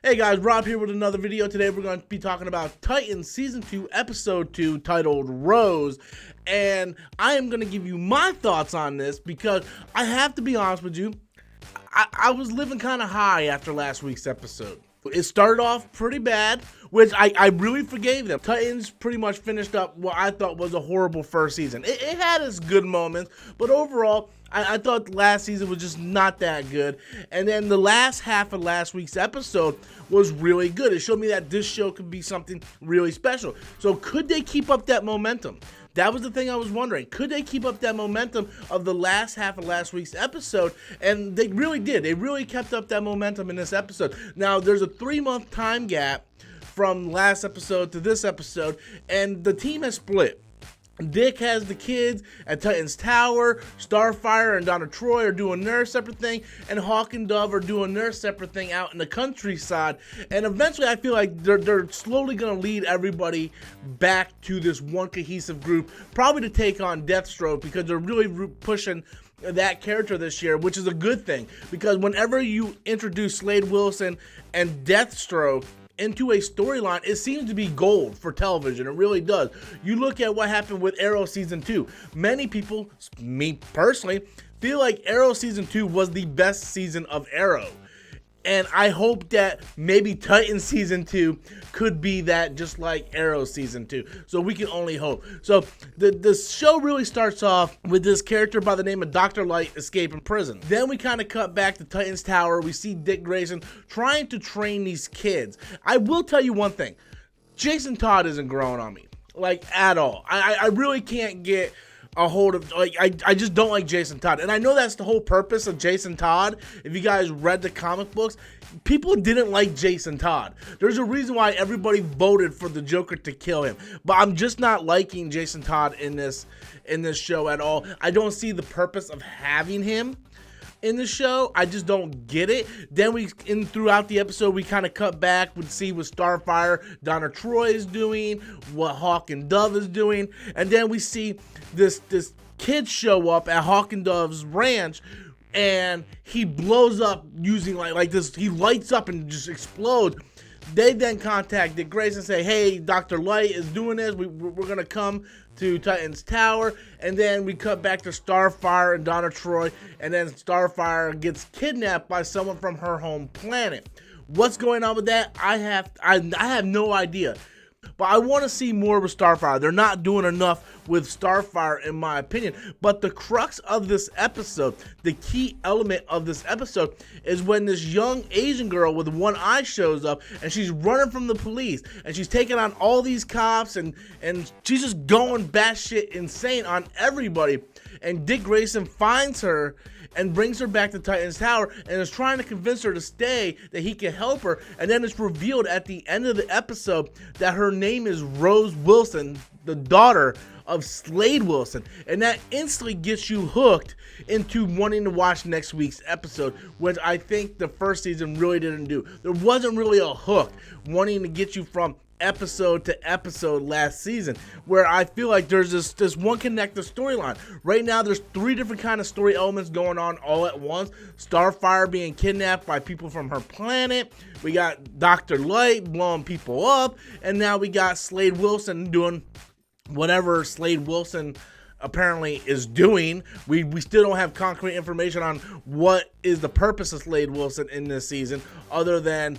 Hey guys, Rob here with another video. Today we're going to be talking about Titans Season 2, Episode 2, titled Rose. And I am going to give you my thoughts on this because I have to be honest with you, I was living kind of high after last week's episode. It started off pretty bad, which I really forgave them. Titans pretty much finished up what I thought was a horrible first season. It had its good moments, but overall, I thought last season was just not that good. And then the last half of last week's episode was really good. It showed me that this show could be something really special. So could they keep up that momentum? That was the thing I was wondering. Could they keep up that momentum of the last half of last week's episode? And they really did. They really kept up that momentum in this episode. Now, there's a 3-month time gap from last episode to this episode, and the team has split. Dick has the kids at Titans Tower, Starfire and Donna Troy are doing their separate thing, and Hawk and Dove are doing their separate thing out in the countryside. And eventually I feel like they're slowly going to lead everybody back to this one cohesive group, probably to take on Deathstroke, because they're really pushing that character this year, which is a good thing, because whenever you introduce Slade Wilson and Deathstroke into a storyline, it seems to be gold for television. It really does. You look at what happened with Arrow Season 2. Many people, me personally, feel like Arrow Season 2 was the best season of Arrow. And I hope that maybe Titan Season 2 could be that, just like Arrow Season 2. So we can only hope. So the show really starts off with this character by the name of Dr. Light escaping prison. Then we kind of cut back to Titans Tower. We see Dick Grayson trying to train these kids. I will tell you one thing. Jason Todd isn't growing on me, like, at all. I really can't get a hold of, like, I just don't like Jason Todd. And I know that's the whole purpose of Jason Todd. If you guys read the comic books, people didn't like Jason Todd. There's a reason why everybody voted for the Joker to kill him. But I'm just not liking Jason Todd in this show at all. I don't see the purpose of having him in the show. I just don't get it. Then throughout the episode, we kind of cut back. We see what Starfire, Donna Troy is doing, what Hawk and Dove is doing, and then we see this kid show up at Hawk and Dove's ranch, and he blows up using like this. He lights up and just explodes. They then contact Dick Grayson and say, hey, Dr. Light is doing this. We're going to come to Titans Tower. And then we cut back to Starfire and Donna Troy. And then Starfire gets kidnapped by someone from her home planet. What's going on with that? I have no idea. But I want to see more with Starfire. They're not doing enough with Starfire, in my opinion. But the crux of this episode, the key element of this episode, is when this young Asian girl with one eye shows up, and she's running from the police, and she's taking on all these cops, and she's just going batshit insane on everybody. And Dick Grayson finds her and brings her back to Titans Tower and is trying to convince her to stay, that he can help her. And then it's revealed at the end of the episode that her name is Rose Wilson, the daughter of Slade Wilson. And that instantly gets you hooked into wanting to watch next week's episode, which I think the first season really didn't do. There wasn't really a hook wanting to get you from episode to episode last season, where I feel like there's this one connected storyline. Right now there's 3 different kind of story elements going on all at once. Starfire being kidnapped by people from her planet, we got Dr. Light blowing people up, and now we got Slade Wilson doing whatever Slade Wilson apparently is doing. We still don't have concrete information on what is the purpose of Slade Wilson in this season, other than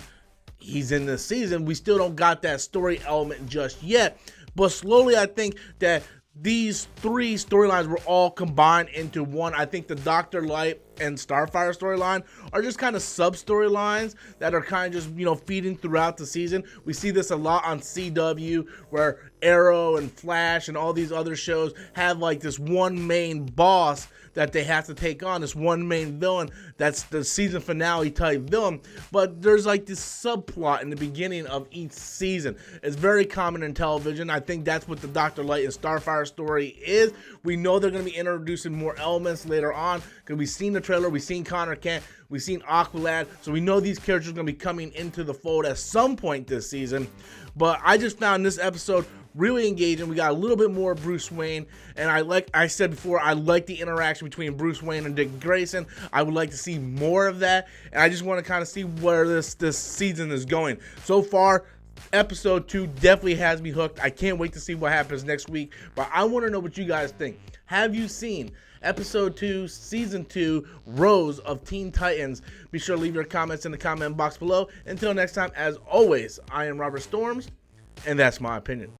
he's in this season. We still don't got that story element just yet, but slowly I think that these 3 storylines were all combined into one. I think the Dr. Light and Starfire storyline are just kind of sub-storylines that are kind of just, feeding throughout the season. We see this a lot on CW, where Arrow and Flash and all these other shows have like this one main boss that they have to take on, this one main villain that's the season finale type villain. But there's like this subplot in the beginning of each season. It's very common in television. I think that's what the Dr. Light and Starfire story is. We know they're going to be introducing more elements later on, because we've seen the trailer, we've seen Connor Kent, we've seen Aqualad, so we know these characters are going to be coming into the fold at some point this season. But I just found this episode really engaging. We got a little bit more Bruce Wayne, and I said before, I like the interaction between Bruce Wayne and Dick Grayson. I would like to see more of that, and I just want to kind of see where this season is going. So far, episode 2 definitely has me hooked. I can't wait to see what happens next week, but I want to know what you guys think. Have you seen episode 2, season 2, Rose of Teen Titans? Be sure to leave your comments in the comment box below. Until next time, as always, I am Robert Storms, and that's my opinion.